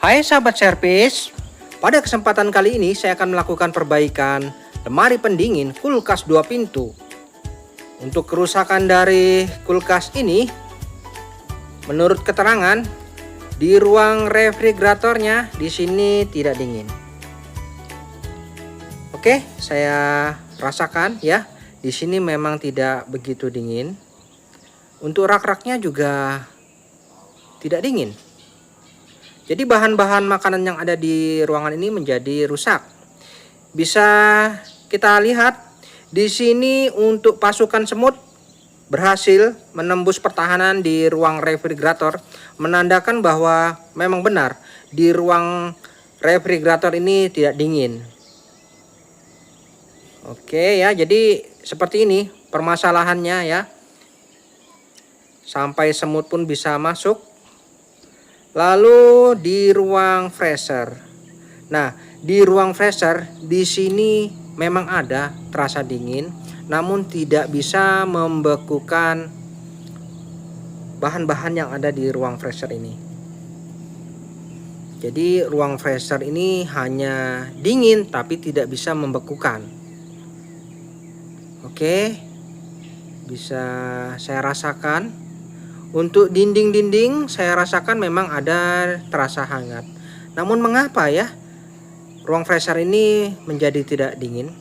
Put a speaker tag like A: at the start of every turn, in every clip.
A: Hai sahabat servis, pada kesempatan kali ini saya akan melakukan perbaikan lemari pendingin kulkas 2 pintu. Untuk kerusakan dari kulkas ini, menurut keterangan di ruang refrigeratornya di sini tidak dingin. Oke, saya rasakan ya, di sini memang tidak begitu dingin. Untuk rak-raknya juga tidak dingin. Jadi bahan-bahan makanan yang ada di ruangan ini menjadi rusak. Bisa kita lihat di sini untuk pasukan semut berhasil menembus pertahanan di ruang refrigerator, menandakan bahwa memang benar di ruang refrigerator ini tidak dingin. Oke ya, jadi seperti ini permasalahannya ya. Sampai semut pun bisa masuk. Lalu di ruang freezer. Nah, di ruang freezer di sini memang ada terasa dingin, namun tidak bisa membekukan bahan-bahan yang ada di ruang freezer ini. Jadi ruang freezer ini hanya dingin tapi tidak bisa membekukan. Oke, bisa saya rasakan. Untuk dinding-dinding saya rasakan memang ada terasa hangat. Namun mengapa ya ruang freezer ini menjadi tidak dingin?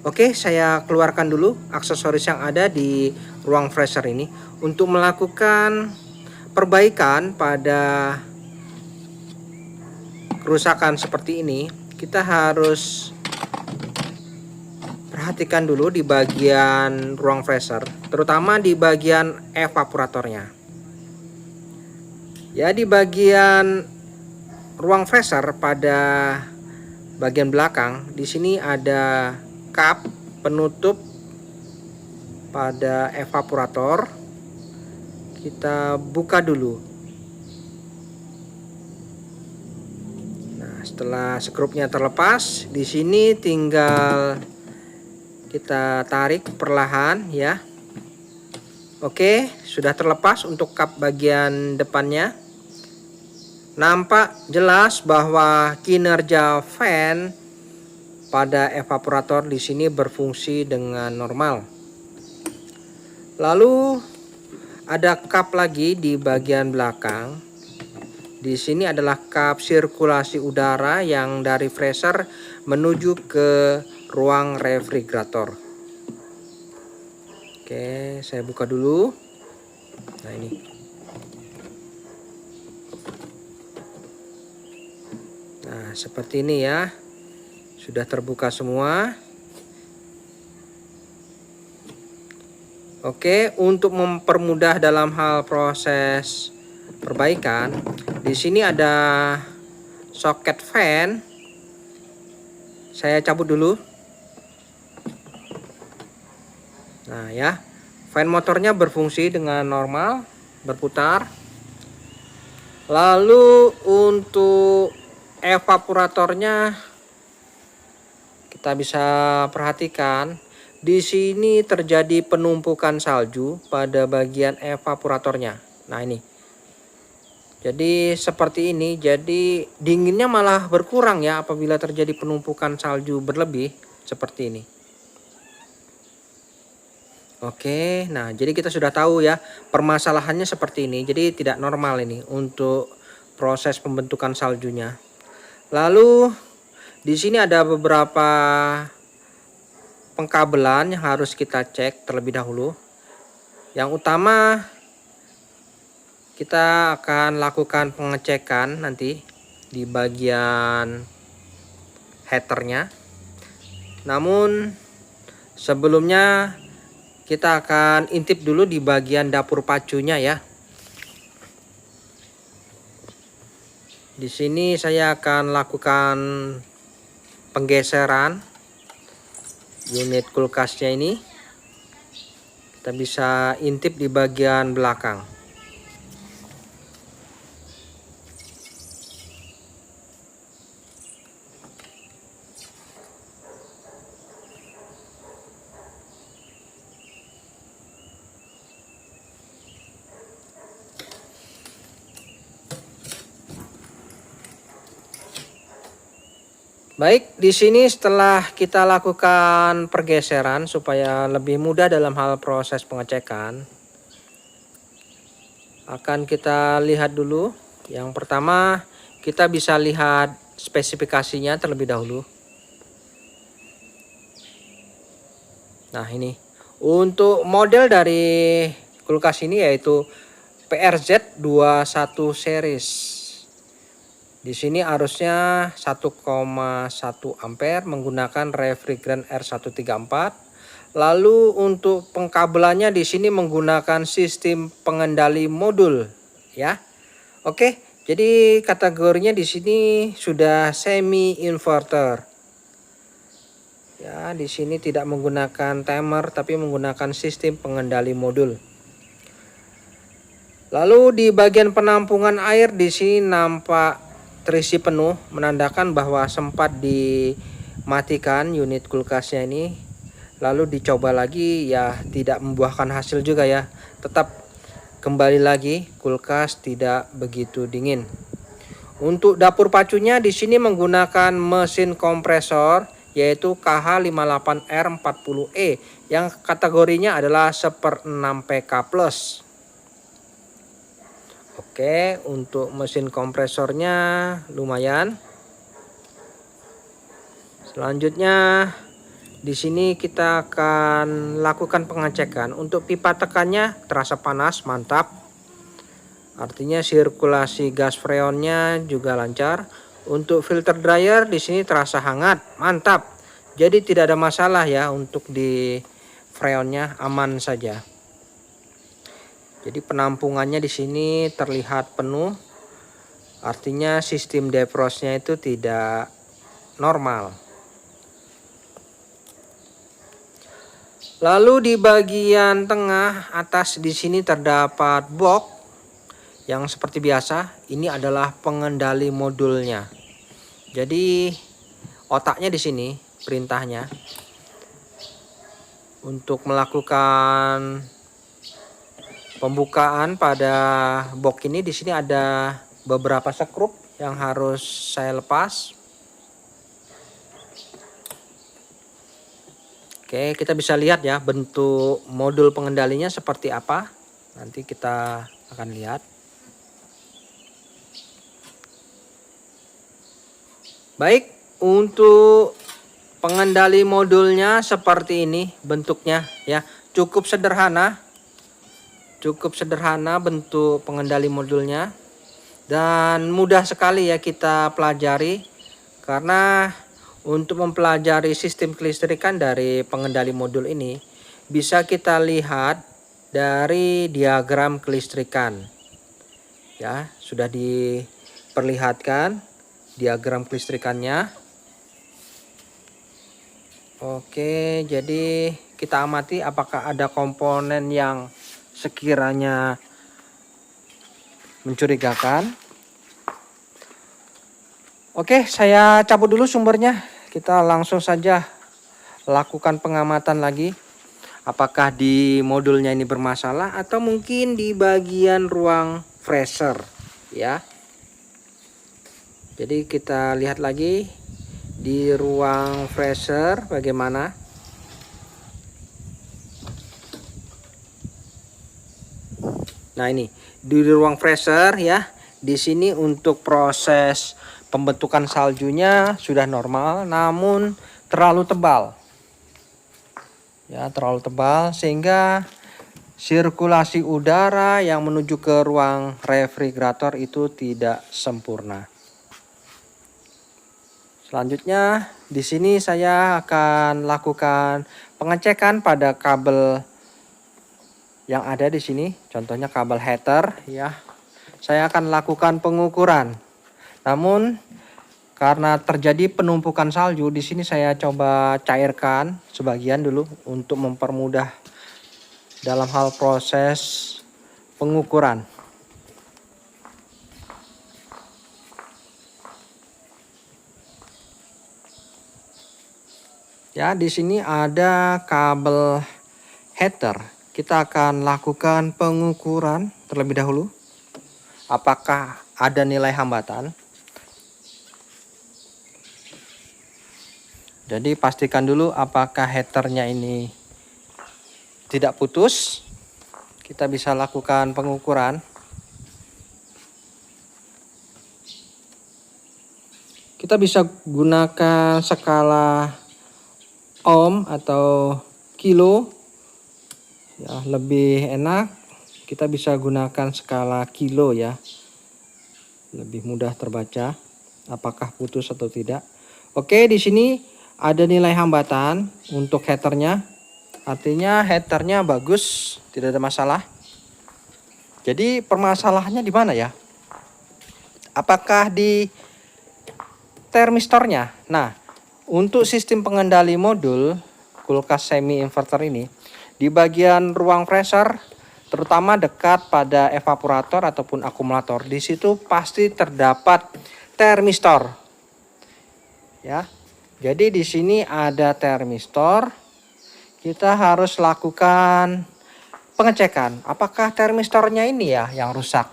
A: Oke, saya keluarkan dulu aksesoris yang ada di ruang freezer ini untuk melakukan perbaikan pada kerusakan seperti ini. Kita harus perhatikan dulu di bagian ruang freezer, terutama di bagian evaporatornya. Ya, di bagian ruang freezer pada bagian belakang di sini ada kap penutup pada evaporator. Kita buka dulu. Nah, setelah skrupnya terlepas, di sini tinggal kita tarik perlahan ya. Oke, sudah terlepas untuk kap bagian depannya. Nampak jelas bahwa kinerja fan pada evaporator di sini berfungsi dengan normal. Lalu ada kap lagi di bagian belakang. Di sini adalah kap sirkulasi udara yang dari freezer menuju ke ruang refrigerator. Oke, saya buka dulu. Nah, ini. Nah, seperti ini ya. Sudah terbuka semua. Oke, untuk mempermudah dalam hal proses perbaikan, di sini ada soket fan. Saya cabut dulu. Nah ya, fan motornya berfungsi dengan normal, berputar. Lalu untuk evaporatornya kita bisa perhatikan di sini terjadi penumpukan salju pada bagian evaporatornya. Nah ini. Jadi seperti ini, jadi dinginnya malah berkurang ya apabila terjadi penumpukan salju berlebih seperti ini. Oke, nah jadi kita sudah tahu ya permasalahannya seperti ini. Jadi tidak normal ini untuk proses pembentukan saljunya. Lalu di sini ada beberapa pengkabelan yang harus kita cek terlebih dahulu. Yang utama kita akan lakukan pengecekan nanti di bagian heaternya. Namun sebelumnya kita akan intip dulu di bagian dapur pacunya ya. Di sini saya akan lakukan penggeseran unit kulkasnya ini. Kita bisa intip di bagian belakang. Baik, di sini setelah kita lakukan pergeseran supaya lebih mudah dalam hal proses pengecekan, akan kita lihat dulu. Yang pertama, kita bisa lihat spesifikasinya terlebih dahulu. Nah, ini untuk model dari kulkas ini yaitu PRZ21 series. Di sini arusnya 1,1 ampere menggunakan refrigeran R134. Lalu untuk pengkabelannya di sini menggunakan sistem pengendali modul, ya. Oke, jadi kategorinya di sini sudah semi inverter. Ya, di sini tidak menggunakan timer tapi menggunakan sistem pengendali modul. Lalu di bagian penampungan air di sini nampak terisi penuh, menandakan bahwa sempat dimatikan unit kulkasnya ini. Lalu dicoba lagi, ya tidak membuahkan hasil juga ya. Tetap kembali lagi kulkas tidak begitu dingin. Untuk dapur pacunya di sini menggunakan mesin kompresor yaitu KH58R40E yang kategorinya adalah 1/6 PK+. Oke, untuk mesin kompresornya lumayan. Selanjutnya di sini kita akan lakukan pengecekan. Untuk pipa tekannya terasa panas, mantap. Artinya sirkulasi gas freonnya juga lancar. Untuk filter dryer di sini terasa hangat, mantap. Jadi tidak ada masalah ya untuk di freonnya, aman saja. Jadi penampungannya di sini terlihat penuh. Artinya sistem defrostnya itu tidak normal. Lalu di bagian tengah atas di sini terdapat box yang seperti biasa. Ini adalah pengendali modulnya. Jadi otaknya di sini perintahnya untuk melakukan pembukaan pada box ini. Di sini ada beberapa skrup yang harus saya lepas. Oke, kita bisa lihat ya bentuk modul pengendalinya seperti apa. Nanti kita akan lihat. Baik, untuk pengendali modulnya seperti ini bentuknya ya. Cukup sederhana. Cukup sederhana bentuk pengendali modulnya. Dan mudah sekali ya kita pelajari. Karena untuk mempelajari sistem kelistrikan dari pengendali modul ini bisa kita lihat dari diagram kelistrikan. Ya, sudah diperlihatkan diagram kelistrikannya. Oke, jadi kita amati apakah ada komponen yang sekiranya mencurigakan. Oke, saya cabut dulu sumbernya. Kita langsung saja lakukan pengamatan lagi. Apakah di modulnya ini bermasalah atau mungkin di bagian ruang freezer ya. Jadi kita lihat lagi di ruang freezer bagaimana. Nah, ini di ruang freezer ya. Di sini untuk proses pembentukan saljunya sudah normal, namun terlalu tebal. Ya, terlalu tebal sehingga sirkulasi udara yang menuju ke ruang refrigerator itu tidak sempurna. Selanjutnya di sini saya akan lakukan pengecekan pada kabel yang ada di sini, contohnya kabel heater ya. Saya akan lakukan pengukuran. Namun karena terjadi penumpukan salju di sini saya coba cairkan sebagian dulu untuk mempermudah dalam hal proses pengukuran. Ya, di sini ada kabel heater. Kita akan lakukan pengukuran terlebih dahulu. Apakah ada nilai hambatan? Jadi pastikan dulu apakah heaternya ini tidak putus. Kita bisa lakukan pengukuran. Kita bisa gunakan skala ohm atau kilo. Ya, lebih enak. Kita bisa gunakan skala kilo ya. Lebih mudah terbaca apakah putus atau tidak. Oke, di sini ada nilai hambatan untuk heaternya. Artinya headernya bagus, tidak ada masalah. Jadi permasalahannya di mana ya? Apakah di termistornya? Nah, untuk sistem pengendali modul kulkas semi inverter ini, di bagian ruang freezer, terutama dekat pada evaporator ataupun akumulator, di situ pasti terdapat termistor. Ya. Jadi di sini ada termistor. Kita harus lakukan pengecekan apakah termistornya ini ya yang rusak.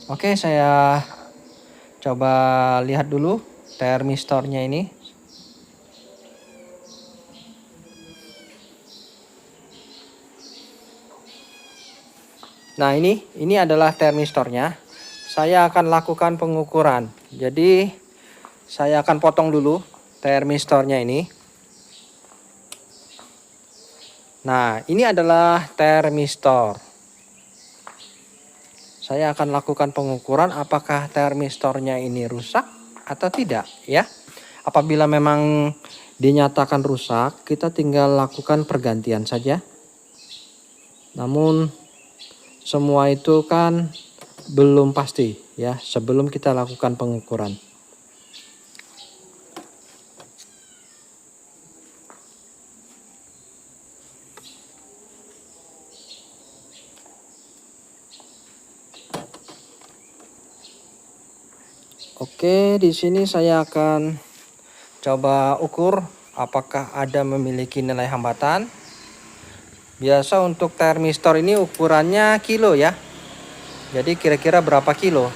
A: Oke, saya coba lihat dulu termistornya ini. Nah, ini adalah termistornya. Saya akan lakukan pengukuran. Jadi saya akan potong dulu termistornya ini. Nah, ini adalah termistor. Saya akan lakukan pengukuran apakah termistornya ini rusak atau tidak ya. Apabila memang dinyatakan rusak, kita tinggal lakukan pergantian saja. Namun semua itu kan belum pasti ya sebelum kita lakukan pengukuran. Oke, di sini saya akan coba ukur apakah ada memiliki nilai hambatan. Biasa untuk termistor ini ukurannya kilo ya. Jadi kira-kira berapa kilo?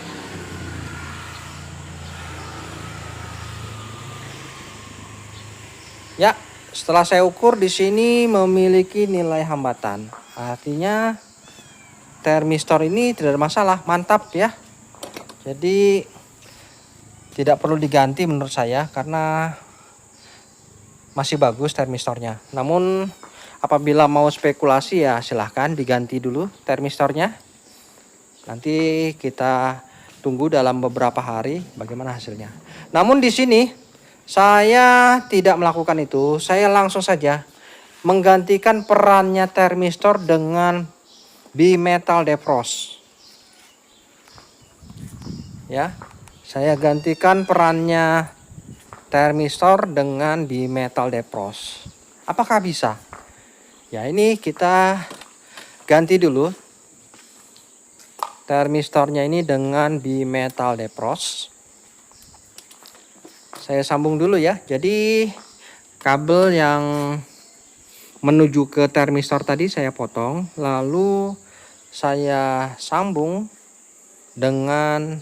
A: Ya, setelah saya ukur di sini memiliki nilai hambatan. Artinya termistor ini tidak ada masalah, mantap ya. Jadi tidak perlu diganti menurut saya karena masih bagus termistornya. Namun apabila mau spekulasi ya silahkan diganti dulu termistornya. Nanti kita tunggu dalam beberapa hari bagaimana hasilnya. Namun di sini saya tidak melakukan itu. Saya langsung saja menggantikan perannya termistor dengan bimetal defrost. Ya. Saya gantikan perannya termistor dengan bimetal defrost. Apakah bisa? Ya, ini kita ganti dulu termistornya ini dengan bimetal defrost. Saya sambung dulu ya. Jadi kabel yang menuju ke termistor tadi saya potong, lalu saya sambung dengan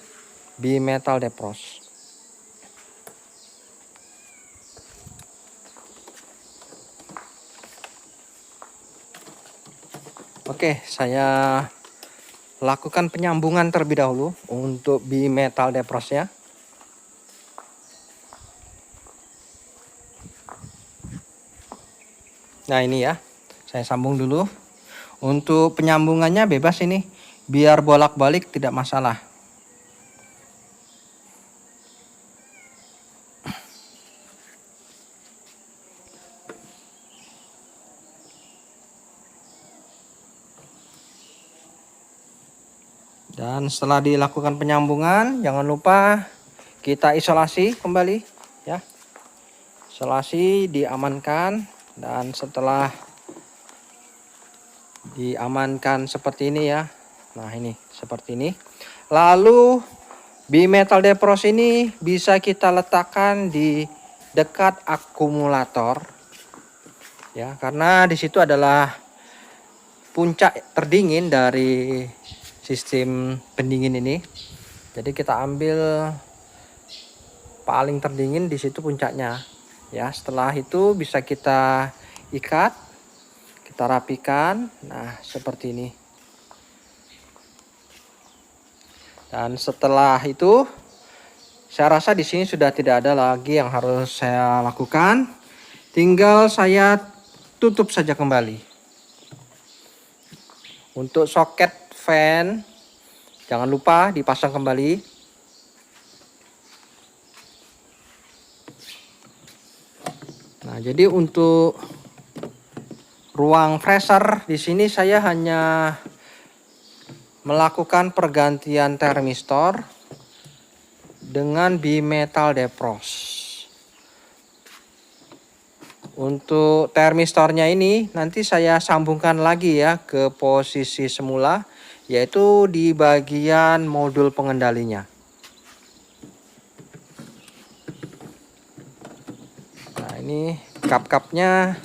A: bimetal defrost. Oke, saya lakukan penyambungan terlebih dahulu untuk bimetal defrostnya. Nah, ini ya, saya sambung dulu. Untuk penyambungannya bebas ini, biar bolak-balik tidak masalah. Dan setelah dilakukan penyambungan, jangan lupa kita isolasi kembali ya. Isolasi diamankan, dan setelah diamankan seperti ini ya. Nah, ini seperti ini. Lalu bimetal defrost ini bisa kita letakkan di dekat akumulator. Ya, karena di situ adalah puncak terdingin dari sistem pendingin ini. Jadi kita ambil paling terdingin di situ puncaknya. Ya, setelah itu bisa kita ikat, kita rapikan. Nah, seperti ini. Dan setelah itu, saya rasa di sini sudah tidak ada lagi yang harus saya lakukan. Tinggal saya tutup saja kembali. Untuk soket fan, jangan lupa dipasang kembali. Nah, jadi untuk ruang freezer di sini saya hanya melakukan pergantian termistor dengan bimetal defrost. Untuk termistornya ini nanti saya sambungkan lagi ya ke posisi semula, yaitu di bagian modul pengendalinya. Nah, ini kap-kapnya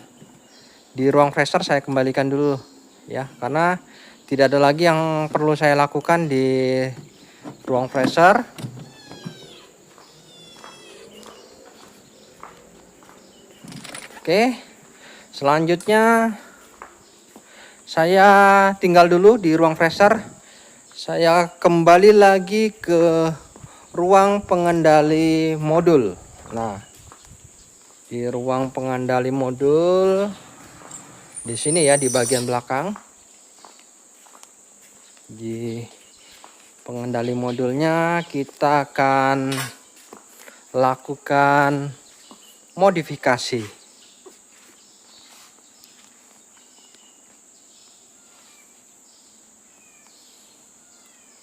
A: di ruang freezer saya kembalikan dulu ya, karena tidak ada lagi yang perlu saya lakukan di ruang freezer. Oke, selanjutnya saya tinggal dulu di ruang freezer. Saya kembali lagi ke ruang pengendali modul. Nah, di ruang pengendali modul di sini ya, di bagian belakang. Di pengendali modulnya kita akan lakukan modifikasi.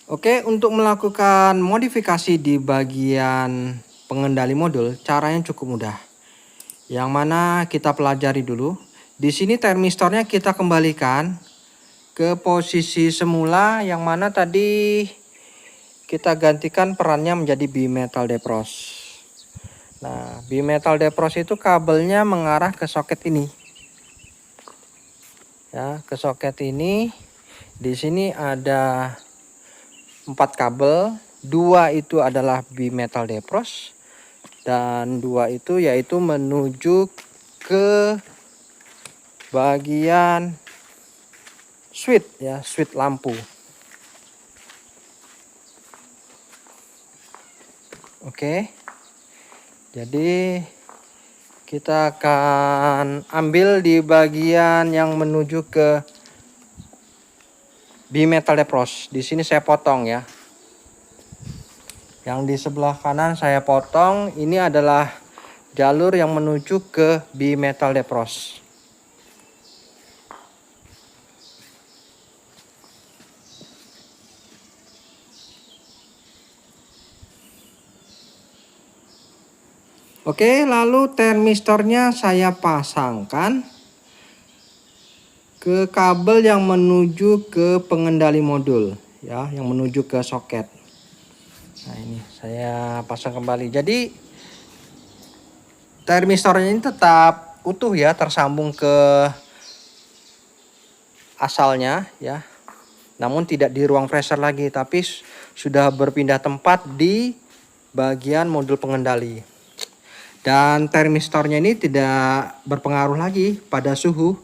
A: Oke, untuk melakukan modifikasi di bagian pengendali modul, caranya cukup mudah. Yang mana kita pelajari dulu. Di sini termistornya kita kembalikan ke posisi semula, yang mana tadi kita gantikan perannya menjadi bimetal defrost. Nah, bimetal defrost itu kabelnya mengarah ke soket ini. Ya, ke soket ini. Di sini ada 4 kabel, 2 itu adalah bimetal defrost dan 2 itu yaitu menuju ke bagian switch ya, switch lampu. Oke. Jadi kita akan ambil di bagian yang menuju ke bimetal defrost. Di sini saya potong ya. Yang di sebelah kanan saya potong. Ini adalah jalur yang menuju ke bimetal defrost. Oke, lalu termistornya saya pasangkan ke kabel yang menuju ke pengendali modul ya, yang menuju ke soket. Nah, ini saya pasang kembali. Jadi termistornya ini tetap utuh ya, tersambung ke asalnya ya. Namun tidak di ruang freezer lagi, tapi sudah berpindah tempat di bagian modul pengendali. Dan termistornya ini tidak berpengaruh lagi pada suhu,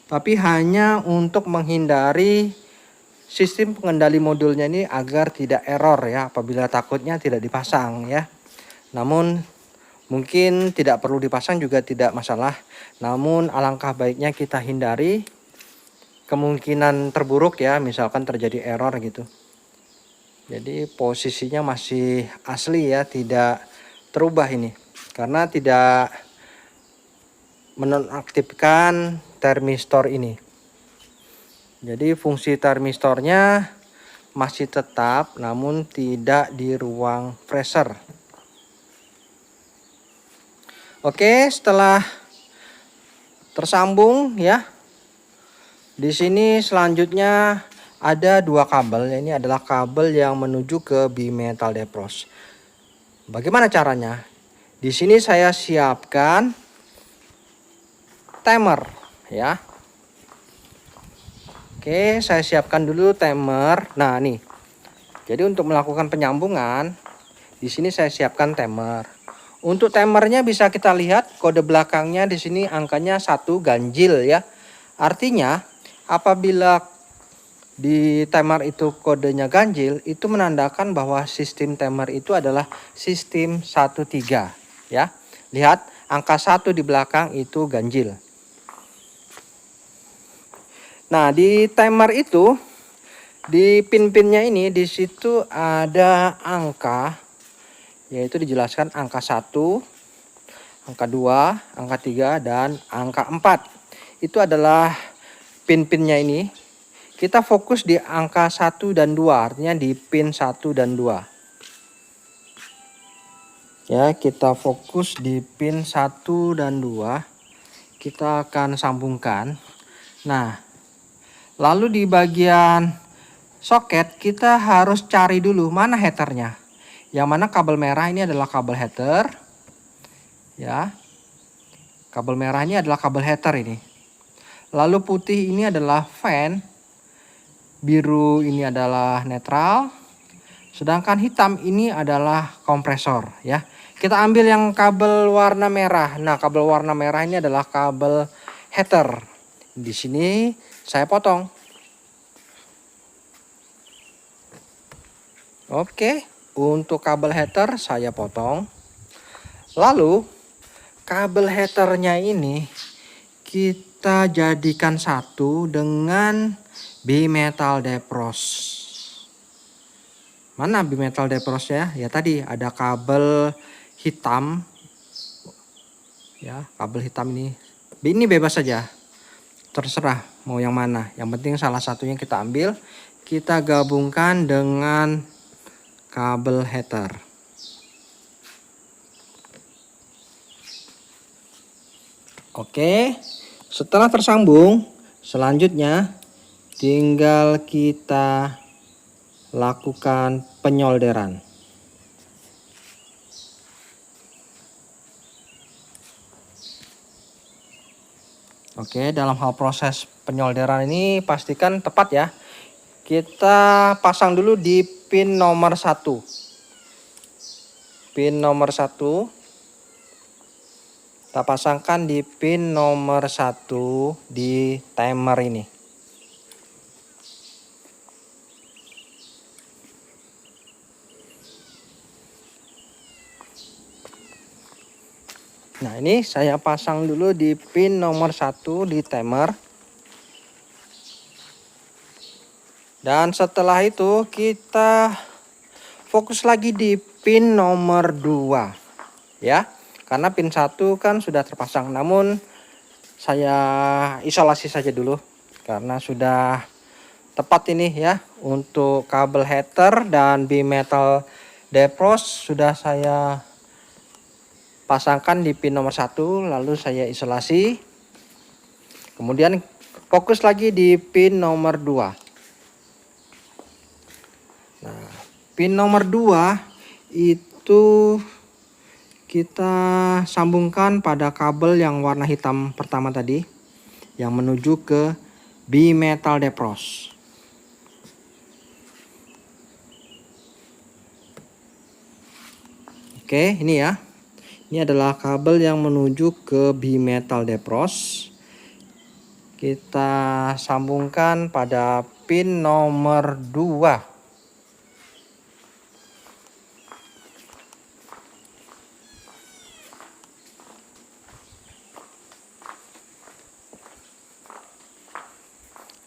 A: tapi hanya untuk menghindari sistem pengendali modulnya ini agar tidak error ya, apabila takutnya tidak dipasang ya. Namun mungkin tidak perlu dipasang juga tidak masalah. Namun alangkah baiknya kita hindari kemungkinan terburuk ya, misalkan terjadi error gitu. Jadi posisinya masih asli ya, tidak terubah ini, karena tidak menonaktifkan termistor ini. Jadi fungsi termistornya masih tetap, namun tidak di ruang freezer. Oke, setelah tersambung ya. Di sini selanjutnya ada 2 kabel. Ini adalah kabel yang menuju ke bimetal defrost. Bagaimana caranya? Di sini saya siapkan timer ya. Oke, saya siapkan dulu timer. Nah, nih. Jadi untuk melakukan penyambungan, di sini saya siapkan timer. Untuk timernya bisa kita lihat kode belakangnya di sini angkanya 1 ganjil ya. Artinya apabila di timer itu kodenya ganjil, itu menandakan bahwa sistem timer itu adalah sistem 13 ya. Lihat angka 1 di belakang itu ganjil. Nah, di timer itu di pin-pinnya ini di situ ada angka, yaitu dijelaskan angka 1, angka 2, angka 3 dan angka 4. Itu adalah pin-pinnya ini. Kita fokus di angka 1 dan 2, artinya di pin 1 dan 2. Ya, kita fokus di pin 1 dan 2. Kita akan sambungkan. Nah, lalu di bagian soket kita harus cari dulu mana headernya. Yang mana kabel merah ini adalah kabel header. Ya. Kabel merah ini adalah kabel header ini. Lalu putih ini adalah fan. Biru ini adalah netral. Sedangkan hitam ini adalah kompresor ya. Kita ambil yang kabel warna merah. Nah, kabel warna merah ini adalah kabel header. Di sini saya potong. Oke, untuk kabel header saya potong. Lalu kabel headernya ini kita jadikan satu dengan bimetal depros. Mana bimetal depros ya? Ya tadi ada kabel hitam. Ya, kabel hitam ini. Ini bebas saja. Terserah mau yang mana. Yang penting salah satunya kita ambil, kita gabungkan dengan kabel header. Oke, setelah tersambung, selanjutnya tinggal kita lakukan penyolderan. Oke, dalam hal proses penyolderan ini pastikan tepat ya. Kita pasang dulu di pin nomor 1. Pin nomor 1. Kita pasangkan di pin nomor 1 di timer ini. Nah, ini saya pasang dulu di pin nomor 1 di timer. Dan setelah itu kita fokus lagi di pin nomor 2 ya. Karena pin 1 kan sudah terpasang, namun saya isolasi saja dulu karena sudah tepat ini ya. Untuk kabel header dan bimetal depros sudah saya pasangkan di pin nomor 1, lalu saya isolasi. Kemudian fokus lagi di pin nomor 2. Nah, pin nomor 2 itu kita sambungkan pada kabel yang warna hitam pertama tadi yang menuju ke bimetal depros. Oke, ini ya. Ini adalah kabel yang menuju ke bimetal depros. Kita sambungkan pada pin nomor 2.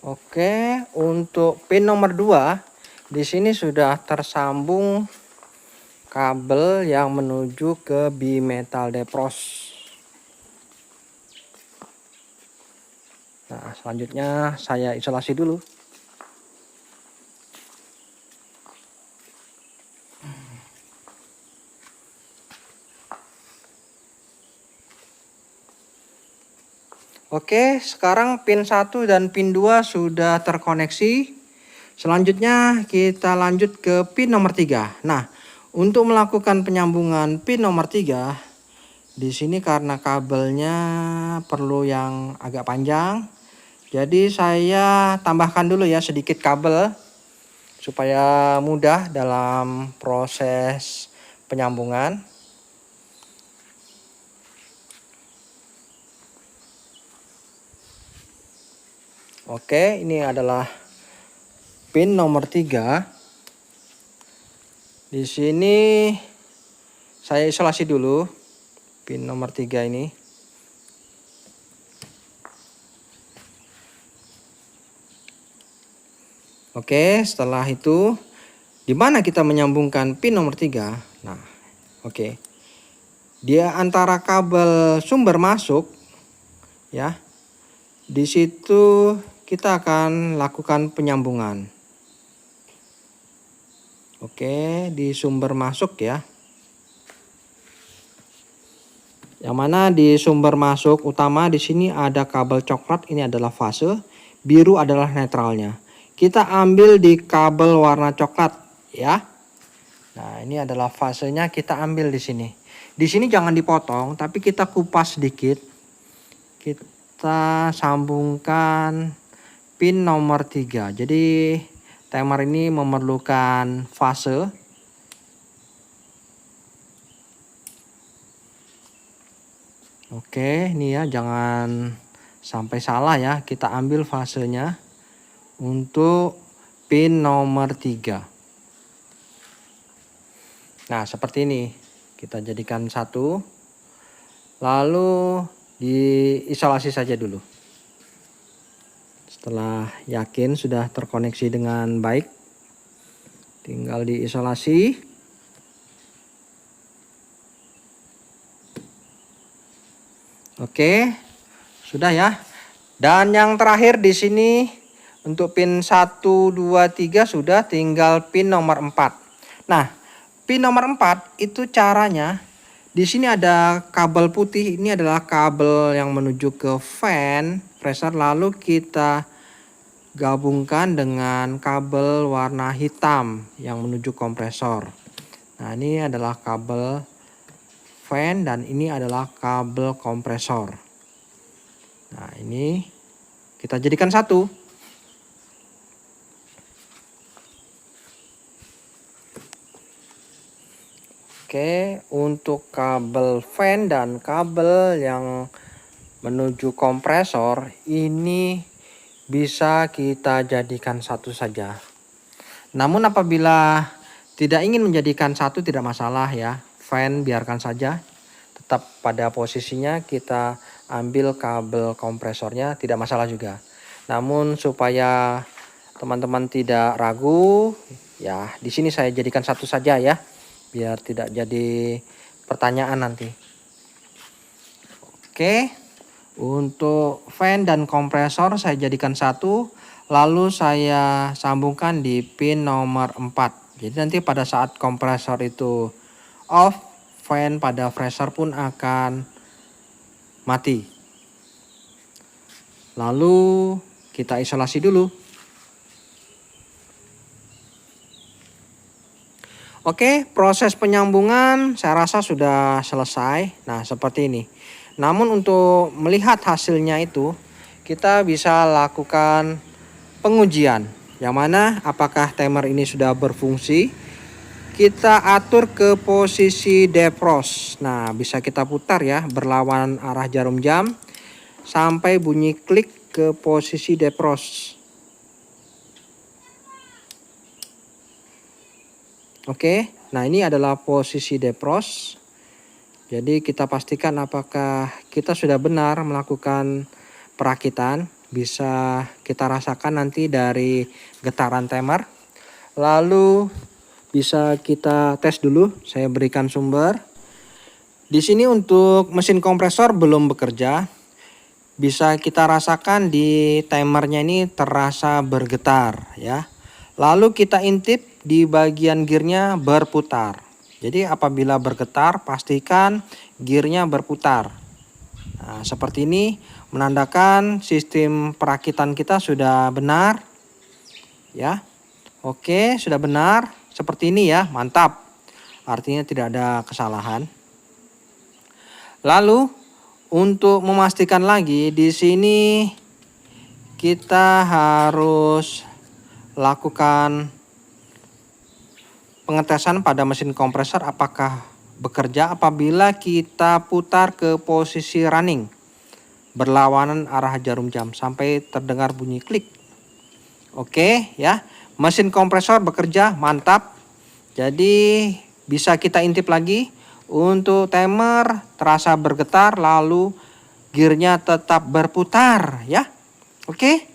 A: Oke, untuk pin nomor 2 di sini sudah tersambung kabel yang menuju ke bimetal depros. Nah, selanjutnya saya isolasi dulu. Oke, sekarang pin 1 dan pin 2 sudah terkoneksi. Selanjutnya kita lanjut ke pin nomor 3. Nah, untuk melakukan penyambungan pin nomor 3, di sini karena kabelnya perlu yang agak panjang. Jadi saya tambahkan dulu ya sedikit kabel supaya mudah dalam proses penyambungan. Oke, ini adalah pin nomor 3. Di sini saya isolasi dulu pin nomor 3 ini. Oke, setelah itu di mana kita menyambungkan pin nomor 3? Nah, oke. Dia antara kabel sumber masuk ya. Di situ kita akan lakukan penyambungan. Oke, di sumber masuk ya. Yang mana di sumber masuk utama di sini ada kabel coklat, ini adalah fase, biru adalah netralnya. Kita ambil di kabel warna coklat ya. Nah, ini adalah fasenya, kita ambil di sini. Di sini jangan dipotong, tapi kita kupas sedikit. Kita sambungkan pin nomor 3. Jadi timer ini memerlukan fase. Oke, ini ya, jangan sampai salah ya. Kita ambil fasenya untuk pin nomor 3. Nah, seperti ini. Kita jadikan satu. Lalu diisolasi saja dulu. Setelah yakin sudah terkoneksi dengan baik, tinggal diisolasi. Oke, sudah ya. Dan yang terakhir di sini untuk pin 1, 2, 3 sudah, tinggal pin nomor 4. Nah, pin nomor 4 itu caranya di sini ada kabel putih, ini adalah kabel yang menuju ke fan pressure, lalu kita gabungkan dengan kabel warna hitam yang menuju kompresor. Nah, ini adalah kabel fan dan ini adalah kabel kompresor. Nah, ini kita jadikan satu. Oke, untuk kabel fan dan kabel yang menuju kompresor ini bisa kita jadikan satu saja. Namun apabila tidak ingin menjadikan satu, tidak masalah ya. Fan biarkan saja, tetap pada posisinya, kita ambil kabel kompresornya, tidak masalah juga. Namun supaya teman-teman tidak ragu ya, di sini saya jadikan satu saja ya, biar tidak jadi pertanyaan nanti. Oke, untuk fan dan kompresor saya jadikan satu, lalu saya sambungkan di pin nomor 4. Jadi nanti pada saat kompresor itu off, fan pada pressure pun akan mati. Lalu kita isolasi dulu. Oke, proses penyambungan saya rasa sudah selesai. Nah, seperti ini. Namun untuk melihat hasilnya itu, kita bisa lakukan pengujian. Yang mana apakah timer ini sudah berfungsi. Kita atur ke posisi defrost. Nah, bisa kita putar ya, berlawan arah jarum jam sampai bunyi klik ke posisi defrost. Oke, nah ini adalah posisi defrost. Jadi kita pastikan apakah kita sudah benar melakukan perakitan. Bisa kita rasakan nanti dari getaran timer. Lalu bisa kita tes dulu, saya berikan sumber. Di sini untuk mesin kompresor belum bekerja. Bisa kita rasakan di timernya ini terasa bergetar ya. Lalu kita intip di bagian gearnya berputar. Jadi apabila bergetar pastikan gearnya berputar. Nah, seperti ini menandakan sistem perakitan kita sudah benar ya. Oke, sudah benar. Seperti ini ya, mantap. Artinya tidak ada kesalahan. Lalu untuk memastikan lagi di sini kita harus lakukan pengetesan pada mesin kompresor apakah bekerja apabila kita putar ke posisi running. berlawanan arah jarum jam sampai terdengar bunyi klik. Oke ya, mesin kompresor bekerja mantap. Jadi bisa kita intip lagi. Untuk timer terasa bergetar, lalu gearnya tetap berputar ya. Oke.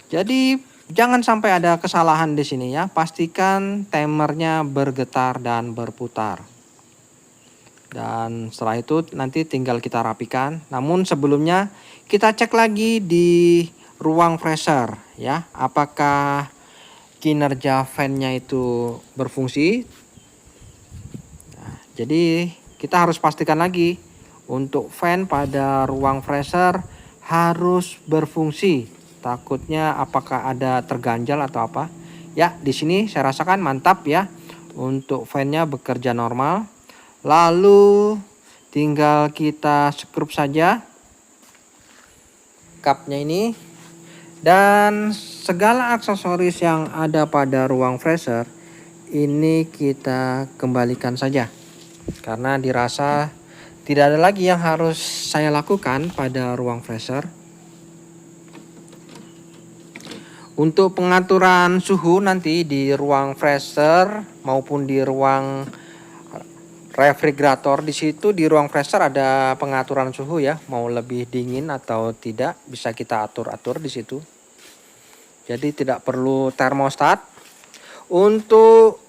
A: Jadi jangan sampai ada kesalahan di sini ya. Pastikan timernya bergetar dan berputar. Dan setelah itu nanti tinggal kita rapikan. Namun sebelumnya kita cek lagi di ruang freezer ya. Apakah kinerja fan-nya itu berfungsi. Nah, jadi kita harus pastikan lagi untuk fan pada ruang freezer harus berfungsi. Takutnya apakah ada terganjal atau apa. Ya, di sini saya rasakan mantap ya. Untuk fan-nya bekerja normal. Lalu tinggal kita skrup saja cupnya ini. Dan segala aksesoris yang ada pada ruang freezer ini kita kembalikan saja. Karena dirasa tidak ada lagi yang harus saya lakukan pada ruang freezer. Untuk pengaturan suhu nanti di ruang freezer maupun di ruang refrigerator, di situ di ruang freezer ada pengaturan suhu ya, mau lebih dingin atau tidak bisa kita atur-atur di situ. Jadi tidak perlu termostat. Untuk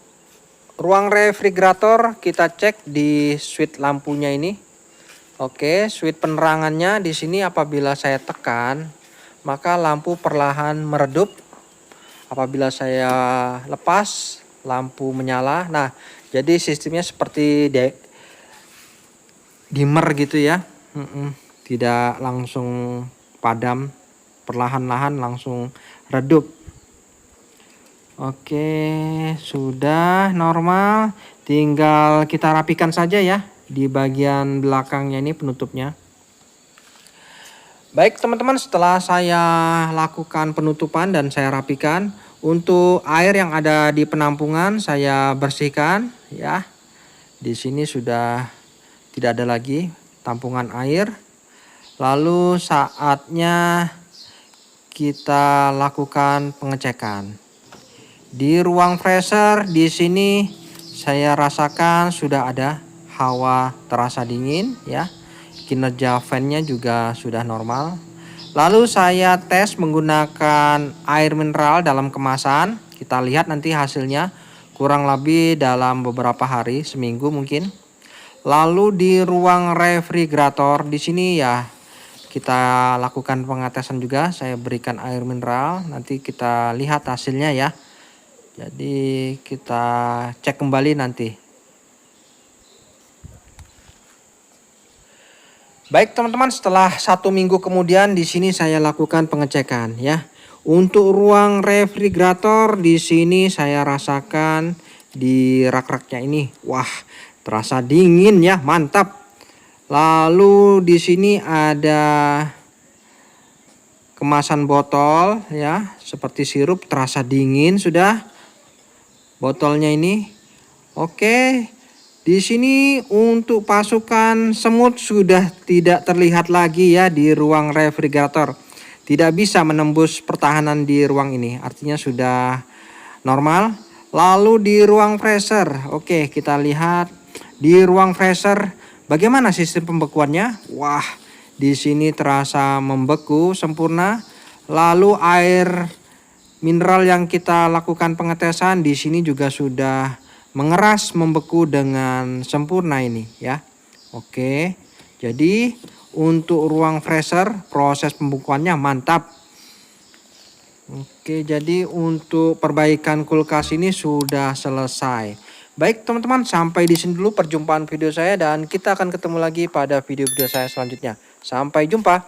A: ruang refrigerator kita cek di switch lampunya ini. Oke, switch penerangannya di sini apabila saya tekan, maka lampu perlahan meredup. Apabila saya lepas, lampu menyala. Nah, jadi sistemnya seperti dimmer gitu ya. Tidak langsung padam, perlahan-lahan langsung redup. Oke, sudah normal. Tinggal kita rapikan saja ya di bagian belakangnya ini penutupnya. Baik teman-teman, setelah saya lakukan penutupan dan saya rapikan, untuk air yang ada di penampungan saya bersihkan ya. Di sini sudah tidak ada lagi tampungan air. Lalu saatnya kita lakukan pengecekan. Di ruang freezer di sini saya rasakan sudah ada hawa terasa dingin ya. Kinerja fan-nya juga sudah normal. Lalu saya tes menggunakan air mineral dalam kemasan. Kita lihat nanti hasilnya kurang lebih dalam beberapa hari, seminggu mungkin. Lalu di ruang refrigerator di sini ya kita lakukan pengetesan juga. Saya berikan air mineral, nanti kita lihat hasilnya ya. Jadi kita cek kembali nanti. Baik teman-teman, setelah 1 minggu kemudian di sini saya lakukan pengecekan ya. Untuk ruang refrigerator di sini saya rasakan di rak-raknya ini, wah terasa dingin ya, mantap. Lalu di sini ada kemasan botol ya, seperti sirup, terasa dingin sudah botolnya ini. Oke. Di sini untuk pasukan semut sudah tidak terlihat lagi ya di ruang refrigerator. Tidak bisa menembus pertahanan di ruang ini. Artinya sudah normal. Lalu di ruang freezer. Oke, kita lihat di ruang freezer bagaimana sistem pembekuannya. Wah, di sini terasa membeku sempurna. Lalu air mineral yang kita lakukan pengetesan di sini juga sudah mengeras, membeku dengan sempurna ini ya. Oke, jadi untuk ruang freezer proses pembekuannya mantap. Oke, jadi untuk perbaikan kulkas ini sudah selesai. Baik teman-teman, sampai di sini dulu perjumpaan video saya dan kita akan ketemu lagi pada video-video saya selanjutnya. Sampai jumpa.